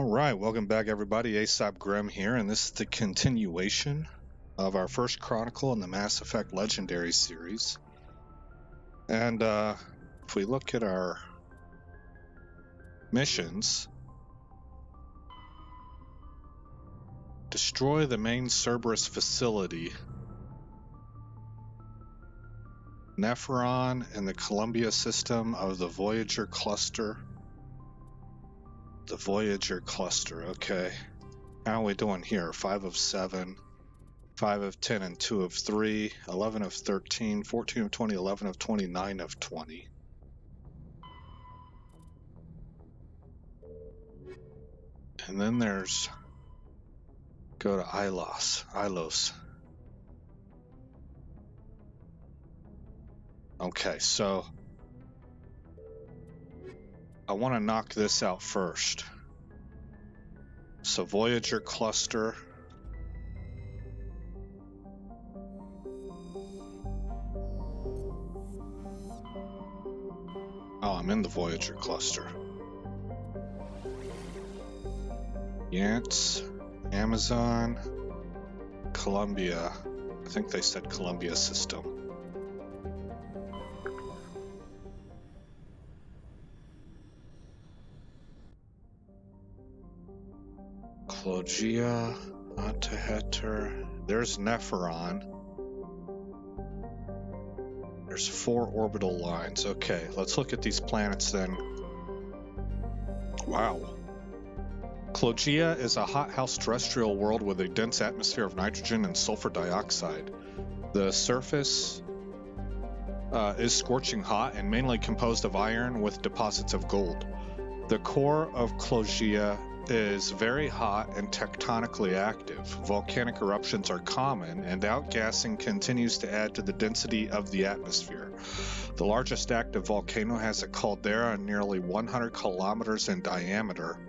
Alright, welcome back everybody, Aesop Grimm here, and this is the continuation of our first chronicle in the Mass Effect Legendary series. And if we look at our missions, destroy the main Cerberus facility, Nepheron and the Columbia system of the Voyager cluster. The Voyager cluster, okay. How are we doing here? 5 of 7, 5 of 10, and 2 of 3, 11 of 13, 14 of 20, 11 of 20, 9 of 20. And then there's, go to Ilos. Okay, so I want to knock this out first. So Voyager cluster. Oh, I'm in the Voyager cluster. Yance, Amazon, Columbia. I think they said Columbia system. Clogia, Antiheter. There's Nepheron. There's 4 orbital lines. Okay, let's look at these planets then. Wow. Clogia is a hothouse terrestrial world with a dense atmosphere of nitrogen and sulfur dioxide. The surface is scorching hot and mainly composed of iron with deposits of gold. The core of Clogia is very hot and tectonically active. Volcanic eruptions are common, and outgassing continues to add to the density of the atmosphere. The largest active volcano has a caldera nearly 100 kilometers in diameter,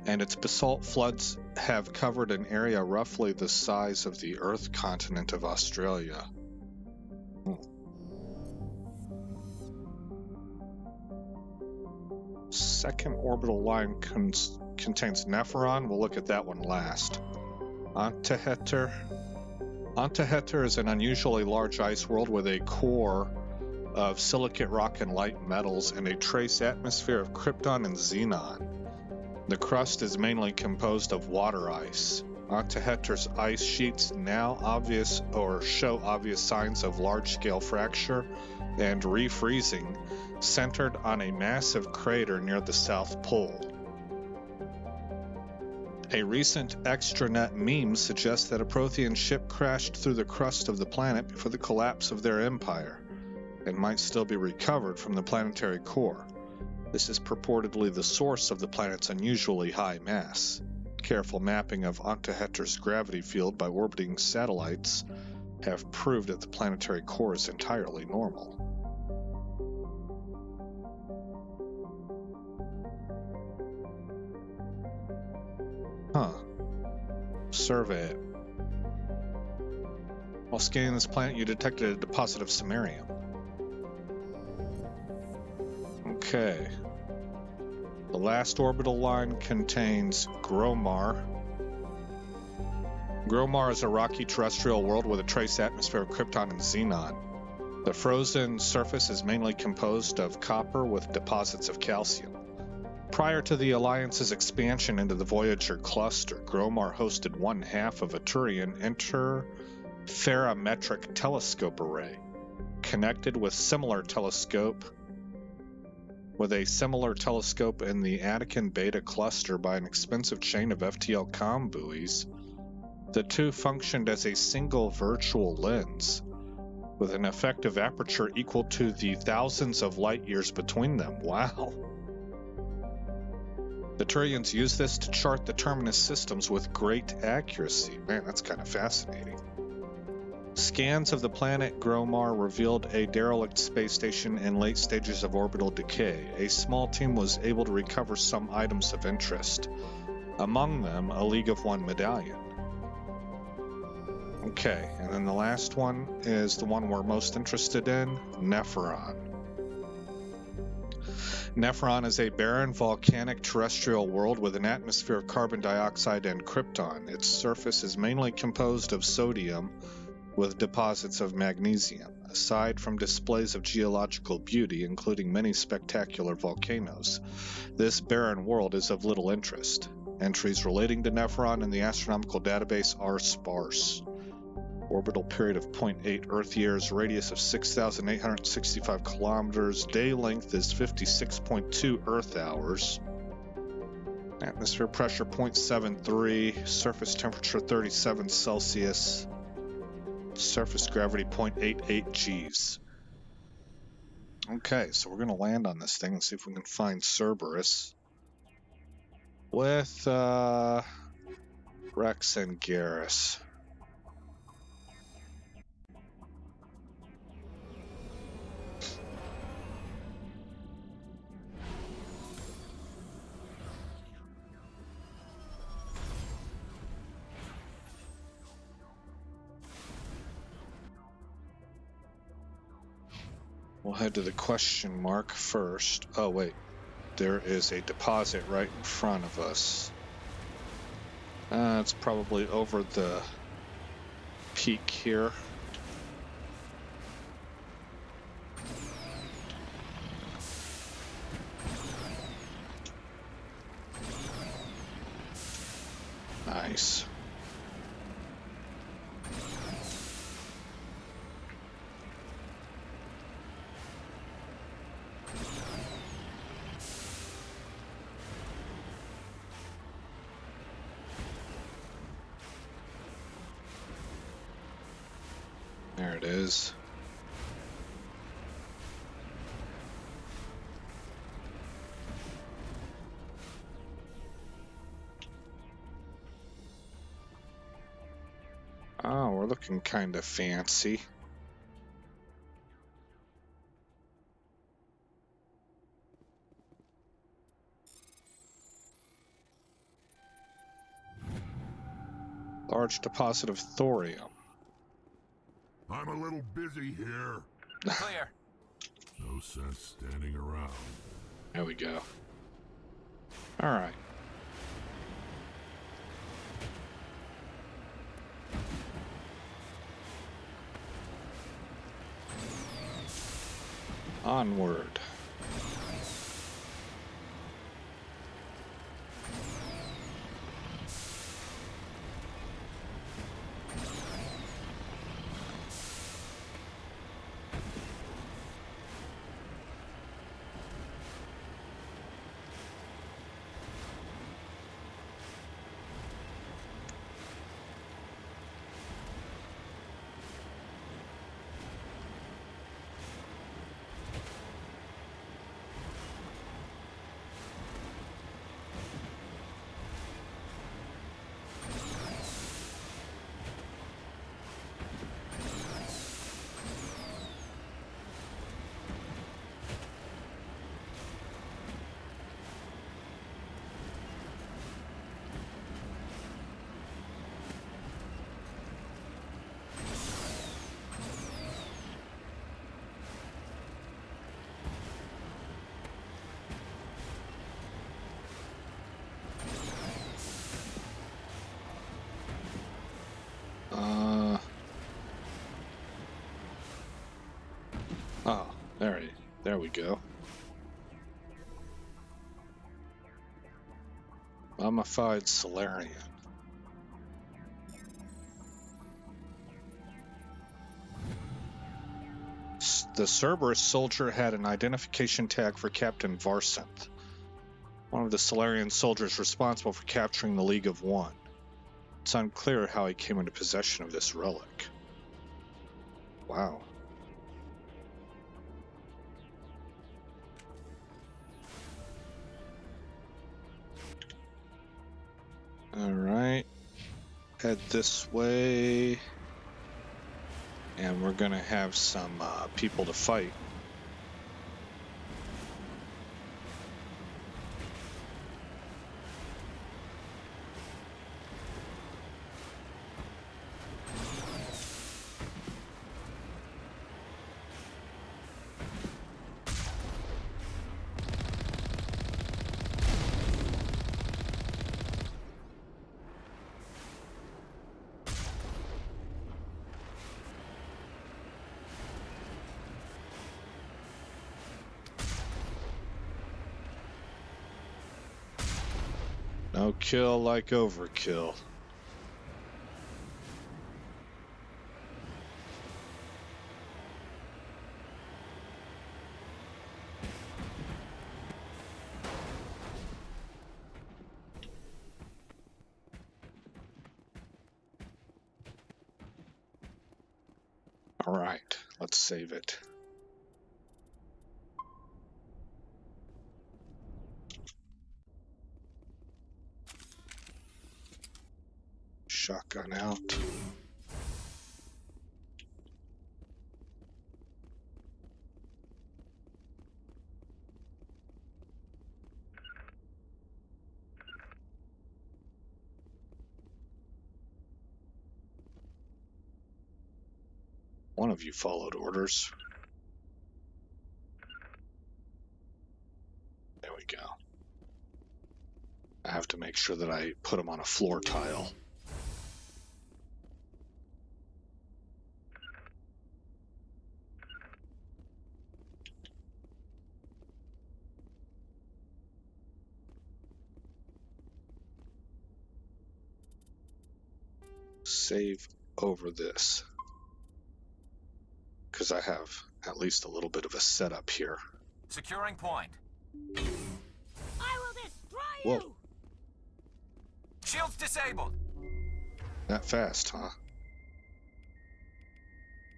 and its basalt floods have covered an area roughly the size of the Earth continent of Australia. Second orbital line contains Nepheron. We'll look at that one last. Antiheter. Antiheter is an unusually large ice world with a core of silicate rock and light metals and a trace atmosphere of krypton and xenon. The crust is mainly composed of water ice. Antiheter's ice sheets now show obvious signs of large-scale fracture and refreezing, centered on a massive crater near the South Pole. A recent extranet meme suggests that a Prothean ship crashed through the crust of the planet before the collapse of their empire, and might still be recovered from the planetary core. This is purportedly the source of the planet's unusually high mass. Careful mapping of Antiheter's gravity field by orbiting satellites have proved that the planetary core is entirely normal. Survey it. While scanning this planet, you detected a deposit of samarium. Okay. The last orbital line contains Gromar. Gromar is a rocky terrestrial world with a trace atmosphere of krypton and xenon. The frozen surface is mainly composed of copper with deposits of calcium. Prior to the Alliance's expansion into the Voyager cluster, Gromar hosted one half of a Turian interferometric telescope array, connected with a similar telescope in the Attican Beta cluster by an expensive chain of FTL comm buoys. The two functioned as a single virtual lens, with an effective aperture equal to the thousands of light years between them. Wow. The Turians used this to chart the terminus systems with great accuracy. Man, that's kind of fascinating. Scans of the planet Gromar revealed a derelict space station in late stages of orbital decay. A small team was able to recover some items of interest, among them a League of One medallion. Okay, and then the last one is the one we're most interested in, Nepheron. Nephron is a barren volcanic terrestrial world with an atmosphere of carbon dioxide and krypton. Its surface is mainly composed of sodium with deposits of magnesium. Aside from displays of geological beauty, including many spectacular volcanoes, this barren world is of little interest. Entries relating to Nephron in the astronomical database are sparse. Orbital period of 0.8 Earth years, radius of 6,865 kilometers, day length is 56.2 Earth hours, atmosphere pressure 0.73, surface temperature 37 Celsius, surface gravity 0.88 Gs. Okay, so we're going to land on this thing and see if we can find Cerberus with Rex and Garrus. We'll head to the question mark first. Oh, wait. There is a deposit right in front of us. It's probably over the peak here. Nice. There it is. Oh, we're looking kind of fancy. Large deposit of thorium. I'm a little busy here. Clear. No sense standing around. There we go. All right. Onward. Oh, there we go. Mummified Solarian. The Cerberus soldier had an identification tag for Captain Varsanth, one of the Solarian soldiers responsible for capturing the League of One. It's unclear how he came into possession of this relic. Wow. Alright. Head this way. And we're gonna have some people to fight. No kill like overkill. All right, let's save it. Shotgun out. One of you followed orders. There we go. I have to make sure that I put them on a floor tile. Save over this, because I have at least a little bit of a setup here. Securing point. I will destroy Whoa. you! Shields disabled. That fast, huh?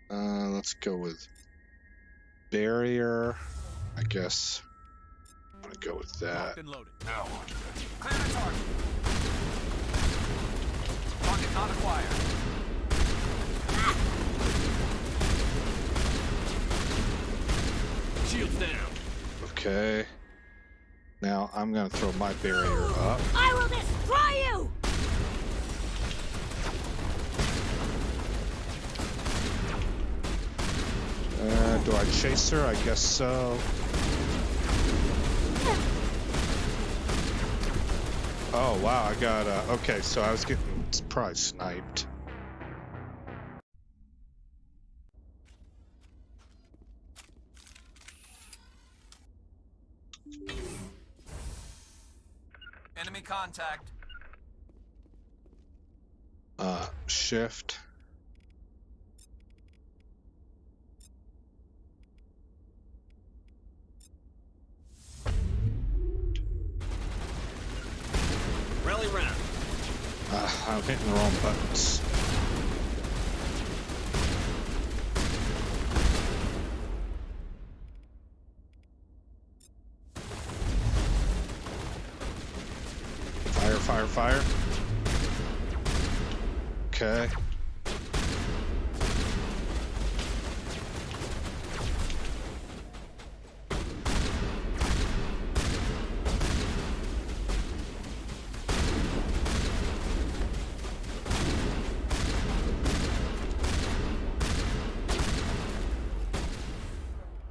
Let's go with barrier. I guess I'm gonna go with that. Locked and loaded. No. Clear the target. Target not acquired. Shields down. Okay. Now I'm gonna throw my barrier up. I will destroy you! Do I chase her? I guess so. Oh wow, I got okay, so I was getting probably sniped. Enemy contact. Shift. Rally round. I'm hitting the wrong buttons. Fire, fire, fire. Okay.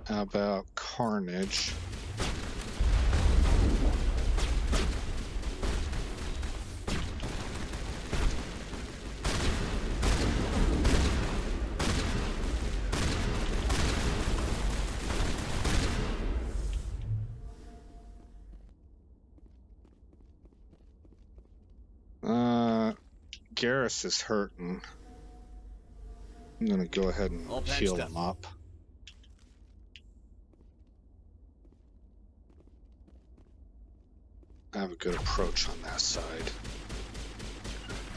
How about carnage? Garrus is hurting. I'm gonna go ahead and All patched heal up. him up. I have a good approach on that side.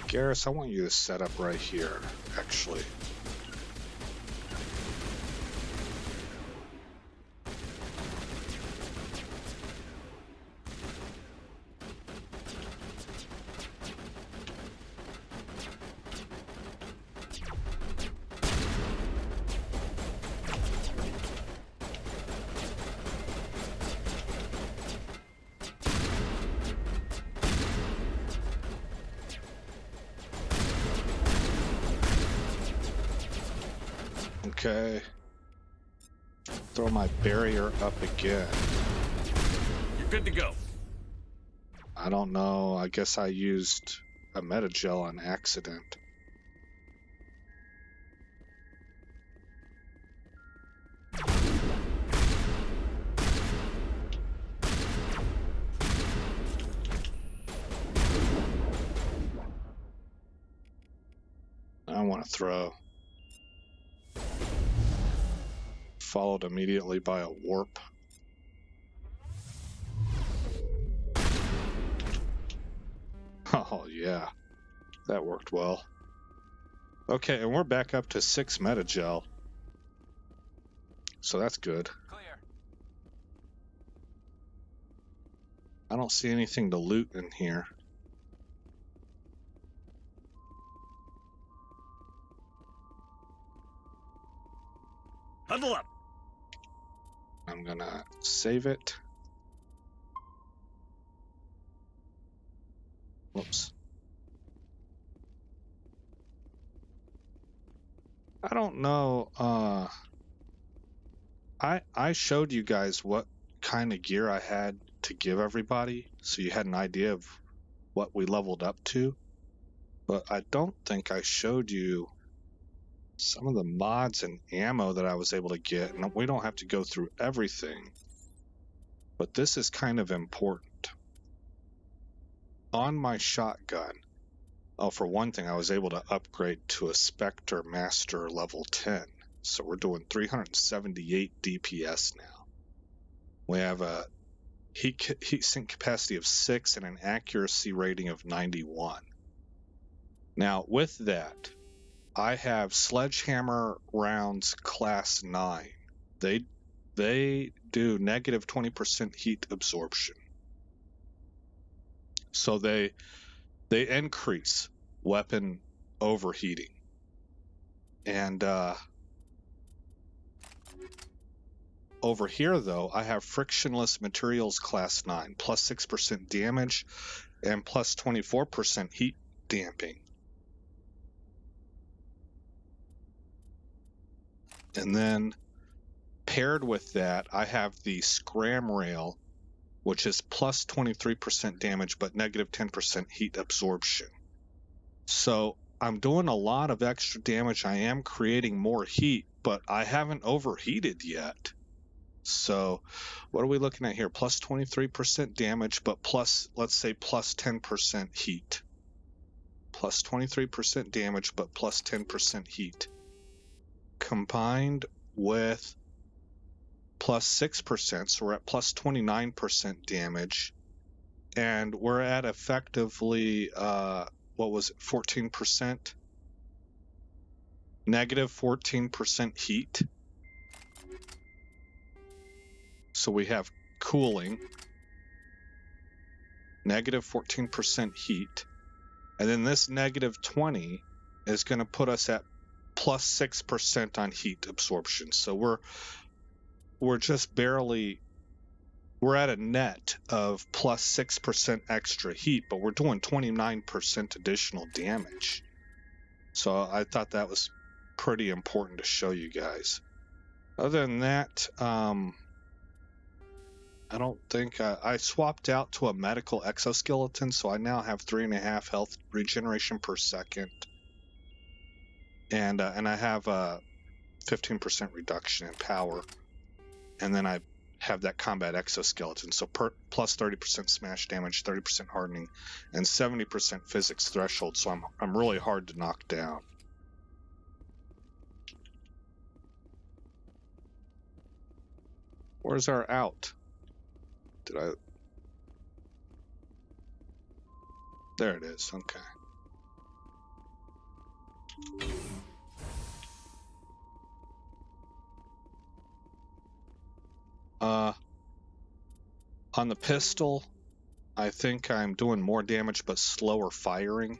Garrus, I want you to set up right here, actually. Okay. Throw my barrier up again. You're good to go. I don't know. I guess I used a metagel on accident. want to throw. Followed immediately by a warp. Oh, yeah. That worked well. Okay, and we're back up to 6 metagel. So that's good. Clear. I don't see anything to loot in here. Huddle up. I'm gonna save it. Whoops. I don't know. I showed you guys what kind of gear I had to give everybody, so you had an idea of what we leveled up to. But I don't think I showed you some of the mods and ammo that I was able to get. And we don't have to go through everything, but this is kind of important. On my shotgun, oh, for one thing, I was able to upgrade to a Spectre Master level 10. So we're doing 378 DPS now. We have a heat sink capacity of 6 and an accuracy rating of 91. Now, with that, I have sledgehammer rounds class 9. They do negative 20% heat absorption. So they increase weapon overheating. And over here, though, I have frictionless materials class 9, plus 6% damage and plus 24% heat damping. And then paired with that, I have the scram rail, which is plus 23% damage but negative 10% heat absorption. So I'm doing a lot of extra damage. I am creating more heat, but I haven't overheated yet. So what are we looking at here? Plus 23% damage, but plus, let's say, plus 10% heat. Plus 23% damage, but plus 10% heat. Combined with plus 6%, so we're at plus 29% damage. And we're at effectively, what was it, 14%? Negative 14% heat. So we have cooling, negative 14% heat, and then this negative 20 is going to put us at plus 6% on heat absorption. So we're just barely, we're at a net of plus 6% extra heat, but we're doing 29% additional damage. So I thought that was pretty important to show you guys. Other than that, I don't think I swapped out to a medical exoskeleton, so I now have 3.5 health regeneration per second, and I have a 15% reduction in power, and then I have that combat exoskeleton, so plus 30% smash damage, 30% hardening, and 70% physics threshold. So I'm really hard to knock down. Where's our out? Did I? There it is. Okay. On the pistol, I think I'm doing more damage but slower firing.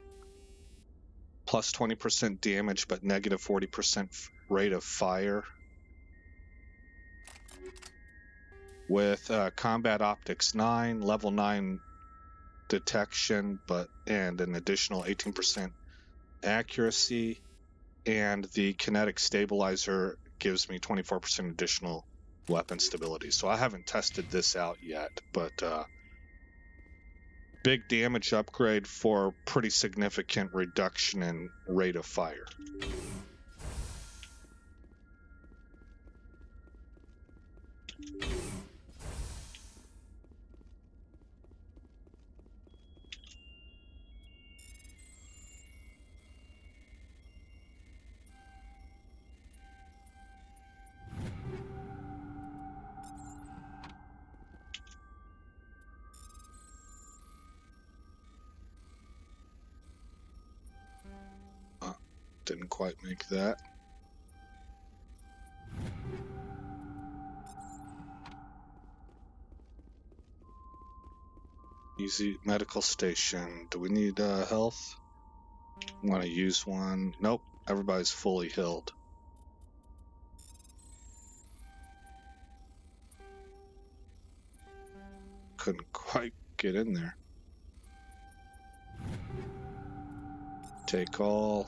Plus 20% damage but negative 40% rate of fire. With combat optics 9, level 9 detection, and an additional 18% accuracy, and the kinetic stabilizer gives me 24% additional weapon stability. So I haven't tested this out yet, but big damage upgrade for pretty significant reduction in rate of fire. Couldn't quite make that. Easy medical station. Do we need health? Want to use one? Nope. Everybody's fully healed. Couldn't quite get in there. Take all.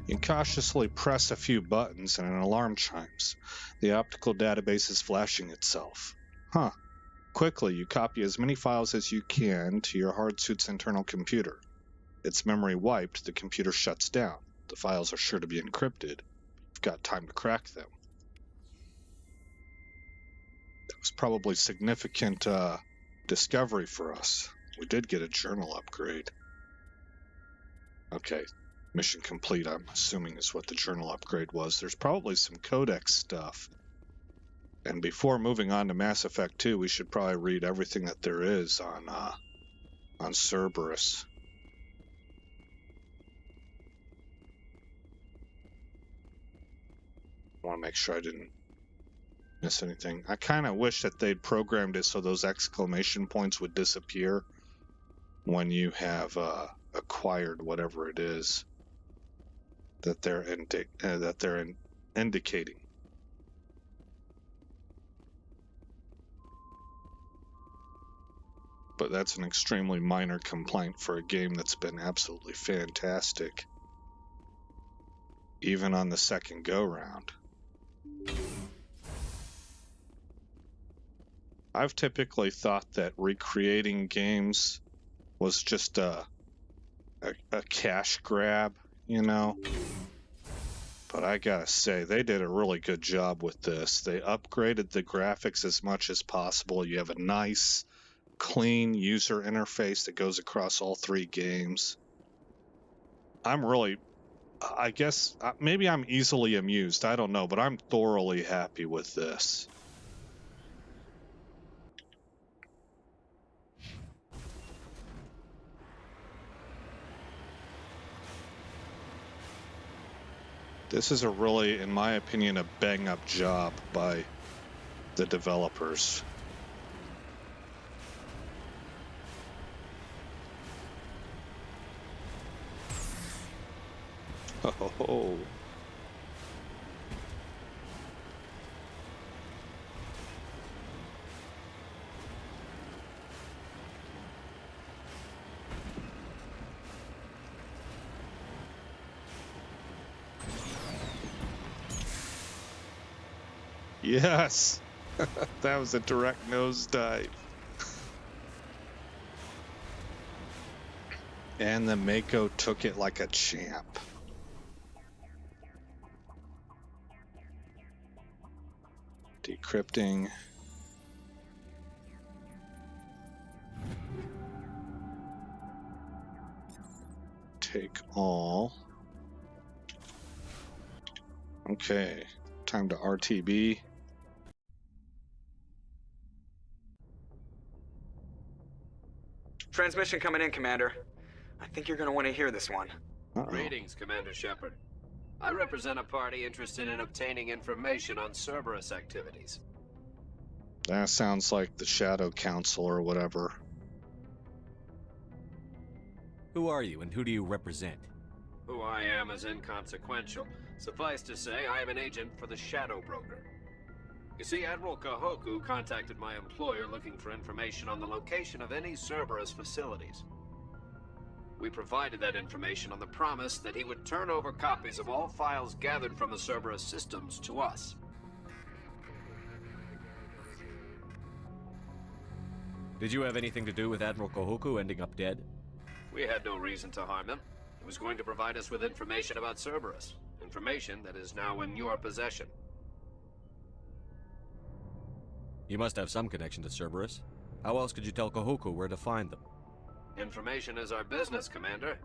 You cautiously press a few buttons and an alarm chimes. The optical database is flashing itself. Huh. Quickly, you copy as many files as you can to your hardsuit's internal computer. Its memory wiped, the computer shuts down. The files are sure to be encrypted. You've got time to crack them. That was probably significant discovery for us. We did get a journal upgrade. Okay. Mission complete, I'm assuming, is what the journal upgrade was. There's probably some codex stuff. And before moving on to Mass Effect 2, we should probably read everything that there is on Cerberus. I want to make sure I didn't miss anything. I kind of wish that they'd programmed it so those exclamation points would disappear when you have acquired whatever it is that they're indicating. But that's an extremely minor complaint for a game that's been absolutely fantastic, even on the second go-round. I've typically thought that recreating games was just a cash grab, you know? But I gotta say, they did a really good job with this. They upgraded the graphics as much as possible. You have a nice, clean user interface that goes across all three games. I guess, maybe I'm easily amused. I don't know, but I'm thoroughly happy with this. This is a really, in my opinion, a bang-up job by the developers. Oh. Yes, that was a direct nosedive. And the Mako took it like a champ. Decrypting. Take all. Okay, time to RTB. Transmission coming in, Commander. I think you're going to want to hear this one. Greetings, Commander Shepard. I represent a party interested in obtaining information on Cerberus activities. That sounds like the Shadow Council or whatever. Who are you and who do you represent? Who I am is inconsequential. Suffice to say, I am an agent for the Shadow Broker. You see, Admiral Kahoku contacted my employer looking for information on the location of any Cerberus facilities. We provided that information on the promise that he would turn over copies of all files gathered from the Cerberus systems to us. Did you have anything to do with Admiral Kahoku ending up dead? We had no reason to harm him. He was going to provide us with information about Cerberus. Information that is now in your possession. You must have some connection to Cerberus. How else could you tell Kahoku where to find them? Information is our business, Commander.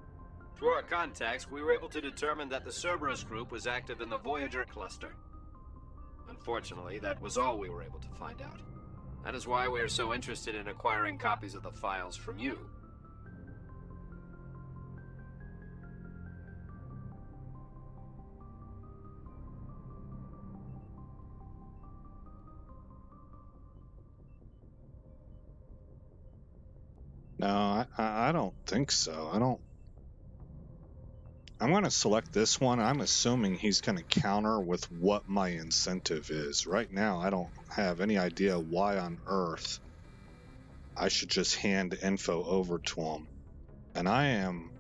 Through our contacts, we were able to determine that the Cerberus group was active in the Voyager cluster. Unfortunately, that was all we were able to find out. That is why we are so interested in acquiring copies of the files from you. No, I don't think so. I'm going to select this one. I'm assuming he's going to counter with what my incentive is. Right now, I don't have any idea why on earth I should just hand info over to him. And I am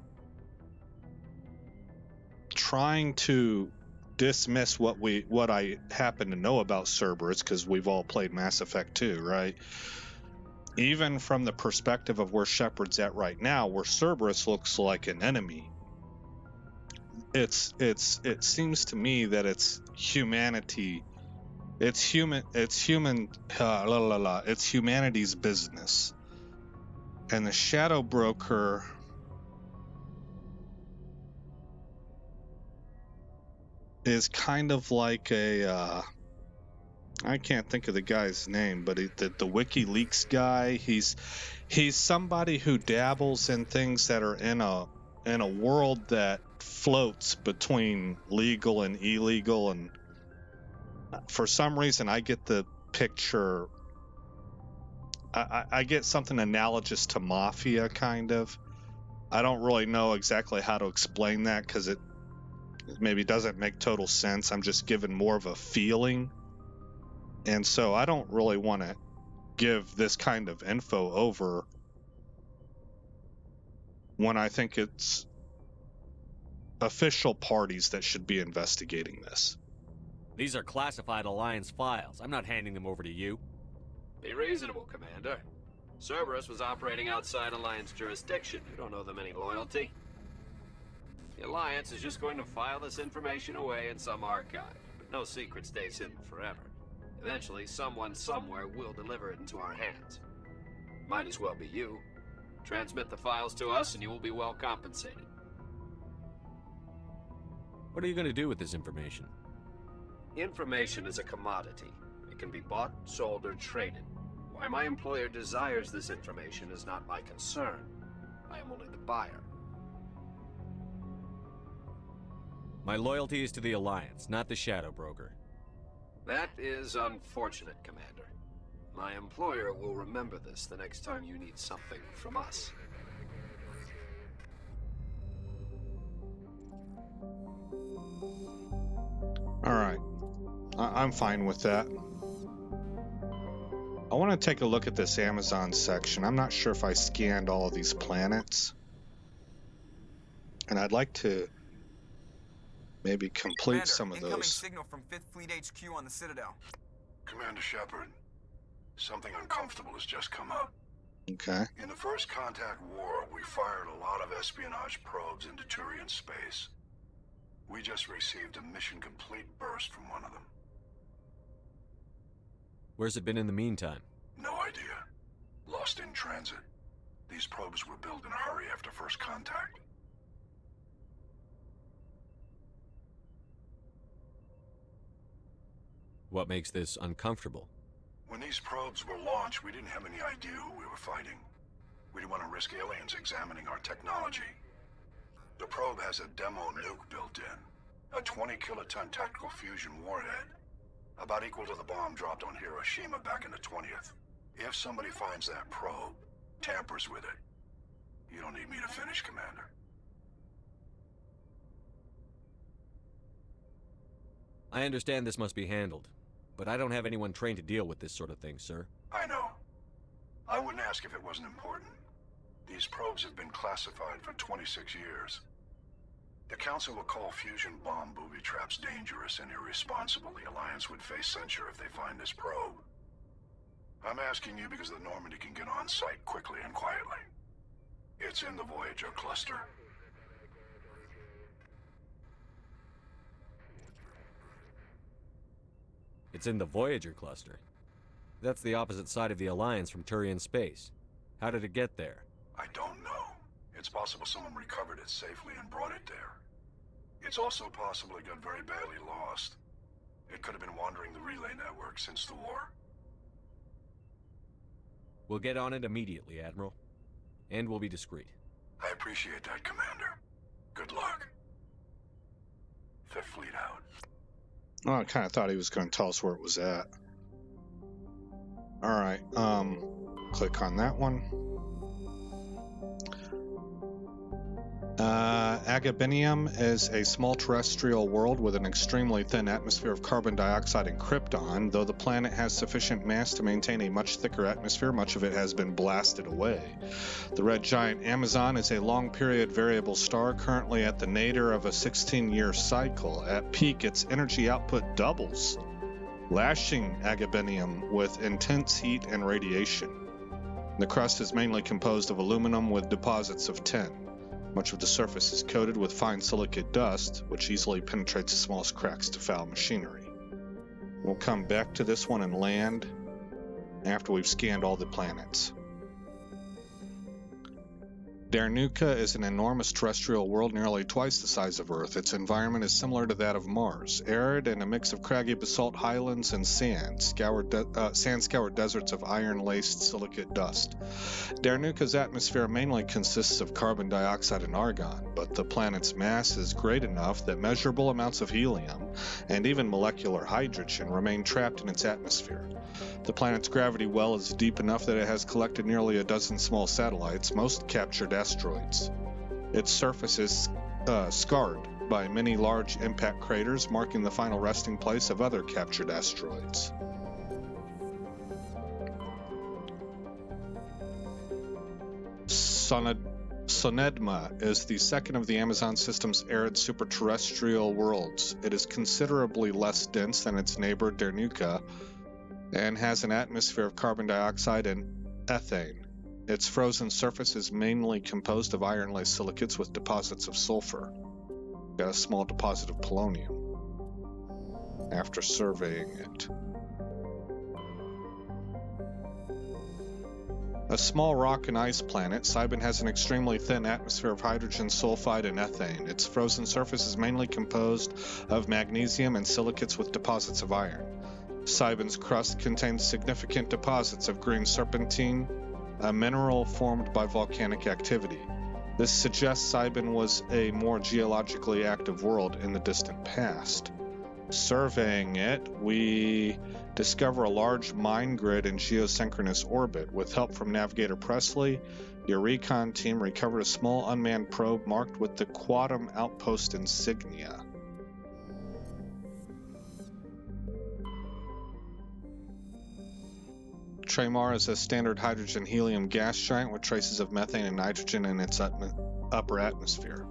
trying to dismiss what I happen to know about Cerberus, because we've all played Mass Effect 2, right? Even from the perspective of where Shepard's at right now, where Cerberus looks like an enemy, it seems to me that it's humanity, it's humanity's business. And the Shadow Broker is kind of like a I can't think of the guy's name, but the WikiLeaks guy. He's somebody who dabbles in things that are in a world that floats between legal and illegal, and for some reason I get the picture. I get something analogous to mafia, kind of. I don't really know exactly how to explain that because it maybe doesn't make total sense. I'm just given more of a feeling. And so I don't really want to give this kind of info over when I think it's official parties that should be investigating this. These are classified Alliance files. I'm not handing them over to you. Be reasonable, Commander. Cerberus was operating outside Alliance jurisdiction. You don't owe them any loyalty. The Alliance is just going to file this information away in some archive. But no secret stays hidden forever. Eventually, someone somewhere will deliver it into our hands. Might as well be you. Transmit the files to us and you will be well compensated. What are you going to do with this information? Information is a commodity. It can be bought, sold, or traded. Why my employer desires this information is not my concern. I am only the buyer. My loyalty is to the Alliance, not the Shadow Broker. That is unfortunate, Commander. My employer will remember this the next time you need something from us. All right. I'm fine with that. I want to take a look at this Amazon section. I'm not sure if I scanned all of these planets. And I'd like to maybe complete some of incoming those. Signal from 5th Fleet HQ on the Citadel. Commander Shepard, something uncomfortable has just come up. Okay. In the First Contact War, we fired a lot of espionage probes into Turian space. We just received a mission complete burst from one of them. Where's it been in the meantime? No idea. Lost in transit. These probes were built in a hurry after First Contact. What makes this uncomfortable? When these probes were launched, we didn't have any idea who we were fighting. We didn't want to risk aliens examining our technology. The probe has a demo nuke built in. A 20-kiloton tactical fusion warhead. About equal to the bomb dropped on Hiroshima back in the 20th. If somebody finds that probe, tampers with it, you don't need me to finish, Commander. I understand this must be handled, but I don't have anyone trained to deal with this sort of thing, sir. I know. I wouldn't ask if it wasn't important. These probes have been classified for 26 years. The Council will call fusion bomb booby traps dangerous and irresponsible. The Alliance would face censure if they find this probe. I'm asking you because the Normandy can get on site quickly and quietly. It's in the Voyager cluster. It's in the Voyager cluster. That's the opposite side of the Alliance from Turian space. How did it get there? I don't know. It's possible someone recovered it safely and brought it there. It's also possible it got very badly lost. It could have been wandering the relay network since the war. We'll get on it immediately, Admiral. And we'll be discreet. I appreciate that, Commander. Good luck. Fifth Fleet out. Oh, I kind of thought he was going to tell us where it was at. Alright, click on that one. Agabenium is a small terrestrial world with an extremely thin atmosphere of carbon dioxide and krypton. Though the planet has sufficient mass to maintain a much thicker atmosphere, much of it has been blasted away. The red giant Amazon is a long-period variable star currently at the nadir of a 16-year cycle. At peak, its energy output doubles, lashing Agabenium with intense heat and radiation. The crust is mainly composed of aluminum with deposits of tin. Much of the surface is coated with fine silicate dust, which easily penetrates the smallest cracks to foul machinery. We'll come back to this one and land after we've scanned all the planets. Darnuka is an enormous terrestrial world nearly twice the size of Earth. Its environment is similar to that of Mars, arid and a mix of craggy basalt highlands and sand-scoured deserts of iron-laced silicate dust. Darnuka's atmosphere mainly consists of carbon dioxide and argon, but the planet's mass is great enough that measurable amounts of helium and even molecular hydrogen remain trapped in its atmosphere. The planet's gravity well is deep enough that it has collected nearly a dozen small satellites, most captured asteroids. Its surface is scarred by many large impact craters, marking the final resting place of other captured asteroids. Sonedma is the second of the Amazon system's arid superterrestrial worlds. It is considerably less dense than its neighbor Darnuka and has an atmosphere of carbon dioxide and ethane. Its frozen surface is mainly composed of iron-laced silicates with deposits of sulfur. Got a small deposit of polonium. After surveying it. A small rock and ice planet, Sibin has an extremely thin atmosphere of hydrogen sulfide and ethane. Its frozen surface is mainly composed of magnesium and silicates with deposits of iron. Sibin's crust contains significant deposits of green serpentine, a mineral formed by volcanic activity. This suggests Sibin was a more geologically active world in the distant past. Surveying it, we discover a large mine grid in geosynchronous orbit. With help from Navigator Presley, your recon team recovered a small unmanned probe marked with the Quantum Outpost insignia. Tremor is a standard hydrogen-helium gas giant with traces of methane and nitrogen in its upper atmosphere.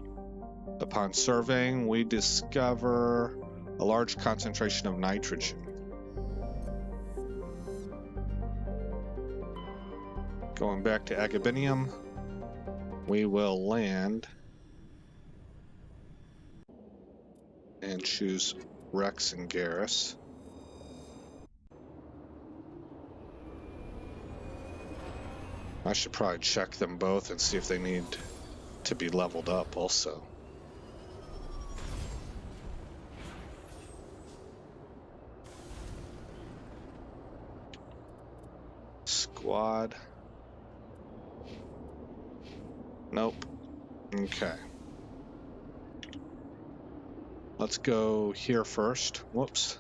Upon surveying, we discover a large concentration of nitrogen. Going back to Agabenium, we will land and choose Rex and Garrus. I should probably check them both and see if they need to be leveled up also. Squad. Nope. Okay. Let's go here first. Whoops.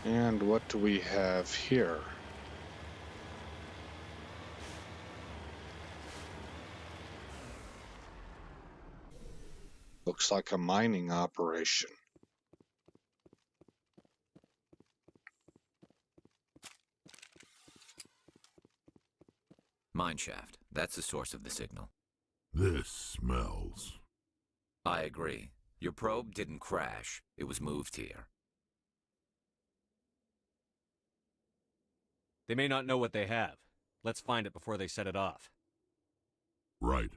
And what do we have here? Looks like a mining operation. Mineshaft. That's the source of the signal. This smells. I agree. Your probe didn't crash. It was moved here. They may not know what they have. Let's find it before they set it off. Right.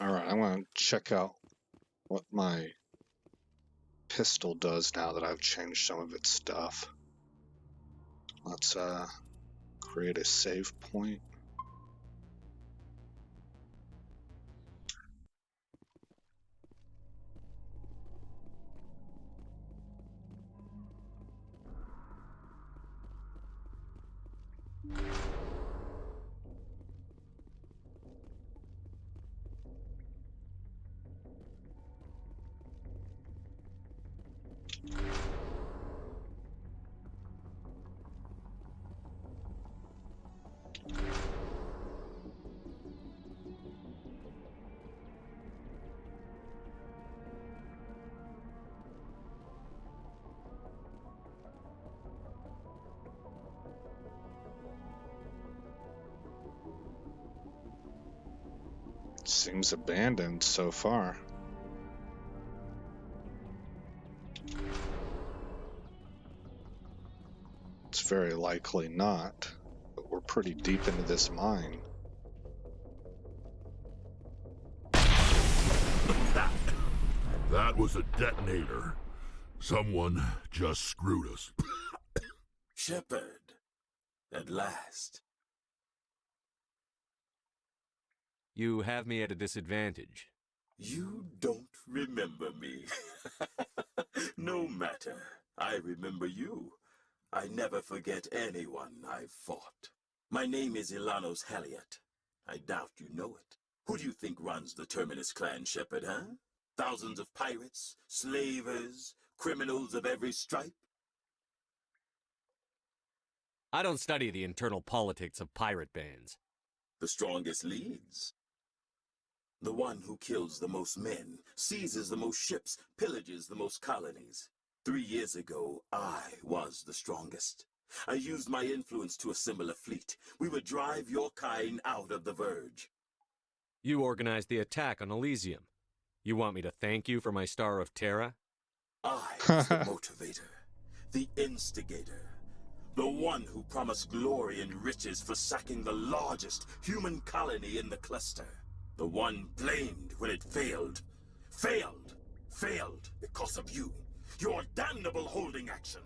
Alright, I'm going to check out what my pistol does now that I've changed some of its stuff. Let's create a save point. Seems abandoned so far. It's very likely not, but we're pretty deep into this mine. That was a detonator. Someone just screwed us. Shepard, at last. You have me at a disadvantage. You don't remember me. No matter. I remember you. I never forget anyone I've fought. My name is Ilanos Halliot. I doubt you know it. Who do you think runs the Terminus clan, Shepard, huh? Thousands of pirates, slavers, criminals of every stripe? I don't study the internal politics of pirate bands. The strongest leads. The one who kills the most men, seizes the most ships, pillages the most colonies. 3 years ago, I was the strongest. I used my influence to assemble a fleet. We would drive your kind out of the Verge. You organized the attack on Elysium. You want me to thank you for my Star of Terra? I was the motivator, the instigator, the one who promised glory and riches for sacking the largest human colony in the cluster. The one blamed when it failed. Failed because of you. Your damnable holding action.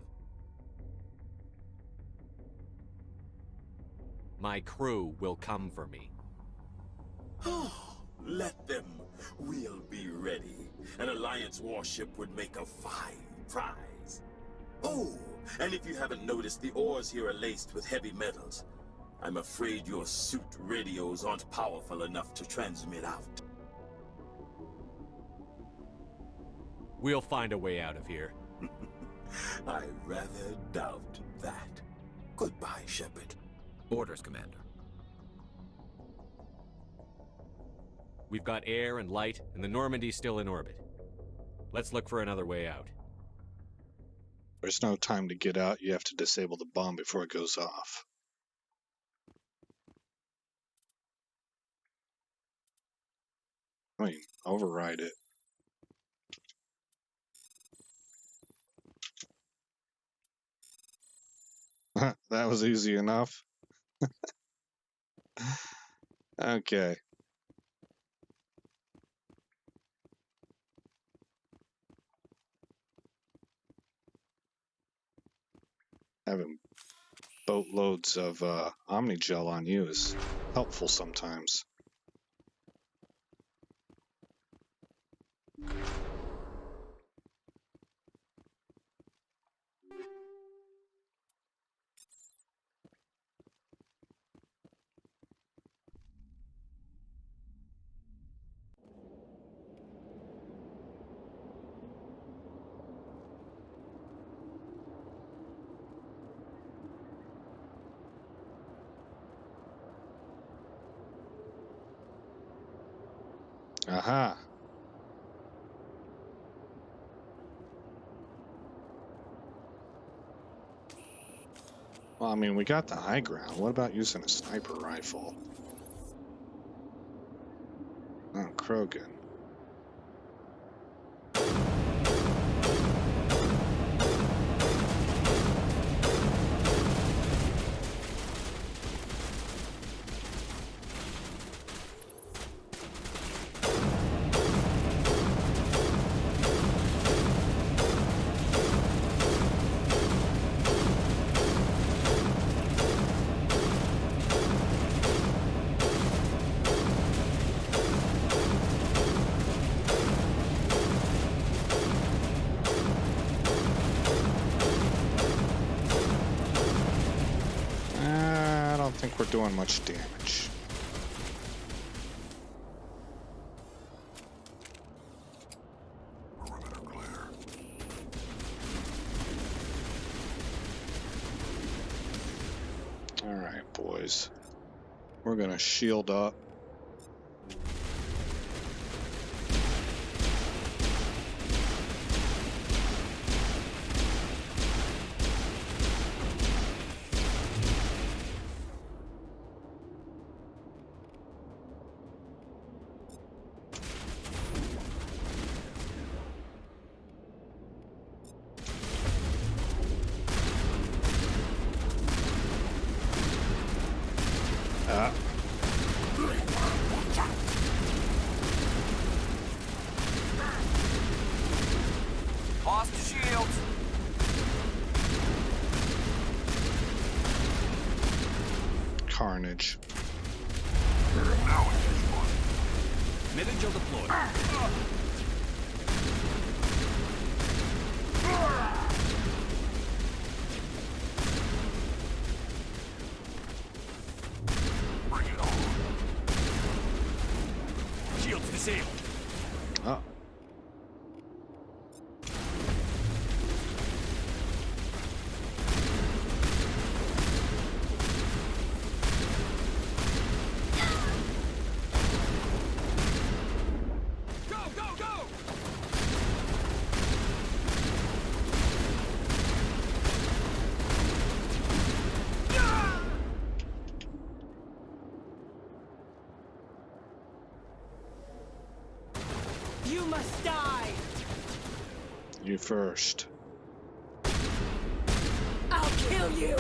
My crew will come for me. Let them. We'll be ready. An Alliance warship would make a fine prize. Oh, and if you haven't noticed, the ores here are laced with heavy metals. I'm afraid your suit radios aren't powerful enough to transmit out. We'll find a way out of here. I rather doubt that. Goodbye, Shepard. Orders, Commander. We've got air and light, and the Normandy's still in orbit. Let's look for another way out. There's no time to get out. You have to disable the bomb before it goes off. I mean, override it. That was easy enough. Okay. Having boatloads of Omnigel on you is helpful sometimes. Aha. Well, I mean, we got the high ground. What about using a sniper rifle? Oh, Krogen. I don't think we're doing much damage. Perimeter clear. All right, boys. We're gonna shield up. Lost the shields. Carnage. Now it is one. Mid-angel deployed. Bring it on. Shields disabled. Oh. Go, go, go! You must die! You first. I'll kill you!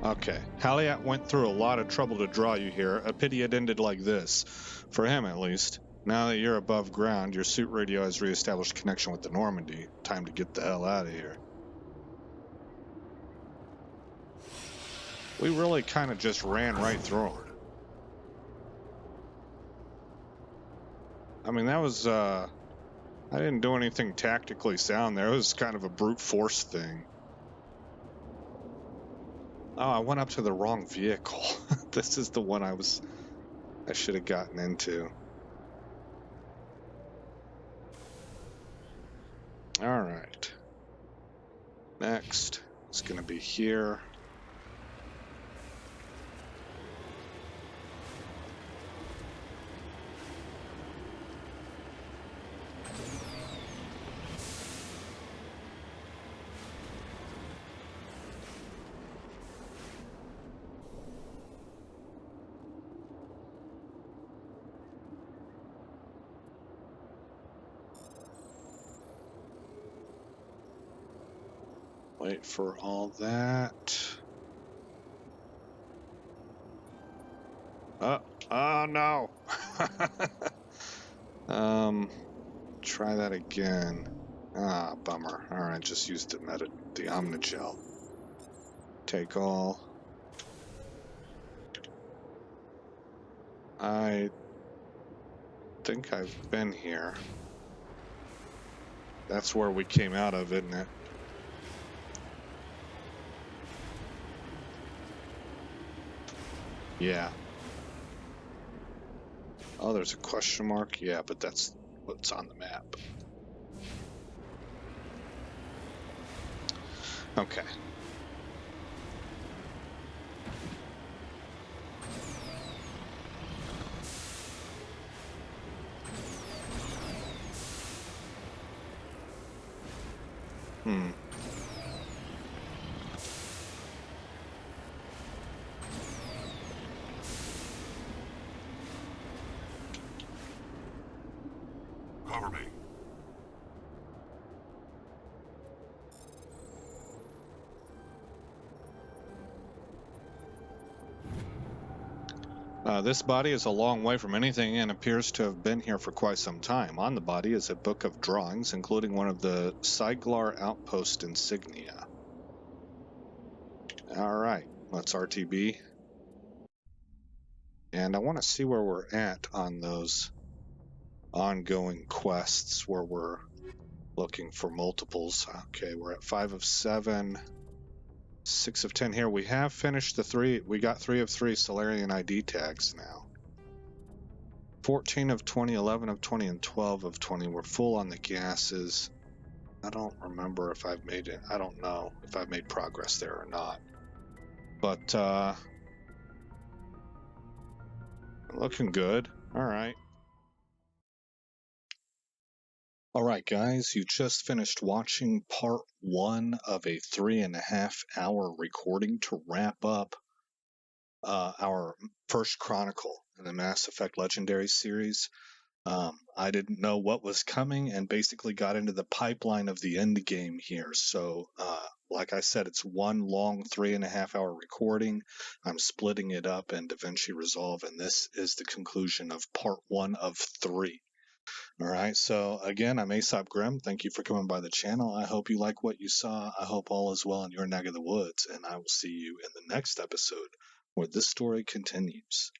Okay. Haliat went through a lot of trouble to draw you here. A pity it ended like this. For him, at least. Now that you're above ground, your suit radio has reestablished connection with the Normandy. Time to get the hell out of here. We really kind of just ran right through him. I mean, that was, I didn't do anything tactically sound there. It was kind of a brute force thing. Oh, I went up to the wrong vehicle. This is the one I should have gotten into. All right. Next, it's going to be here. Wait for all that. Oh no. Try that again. Ah, bummer. All right, just use the Omnigel. Take all. I think I've been here. That's where we came out of, isn't it? Yeah. Oh, there's a question mark? Yeah, but that's what's on the map. Okay. Cover me. This body is a long way from anything and appears to have been here for quite some time. On the body is a book of drawings, including one of the Siglar outpost insignia. Alright, let's RTB. And I want to see where we're at on those ongoing quests where we're looking for multiples. Okay, we're at 5 of 7. 6 of 10 here. We have finished the 3. We got 3 of 3 Solarian ID tags now. 14 of 20, 11 of 20, and 12 of 20. We're full on the gases. I don't remember if I've made it. I don't know if I've made progress there or not. But, looking good. Alright. Alright guys, you just finished watching part 1 of a 3.5-hour recording to wrap up our first chronicle in the Mass Effect Legendary series. I didn't know what was coming and basically got into the pipeline of the end game here. So, like I said, it's one long 3.5-hour recording. I'm splitting it up in DaVinci Resolve, and this is the conclusion of part 1 of 3. All right, so again, I'm Aesop Grimm. Thank you for coming by the channel. I hope you like what you saw. I hope all is well in your neck of the woods, and I will see you in the next episode where this story continues.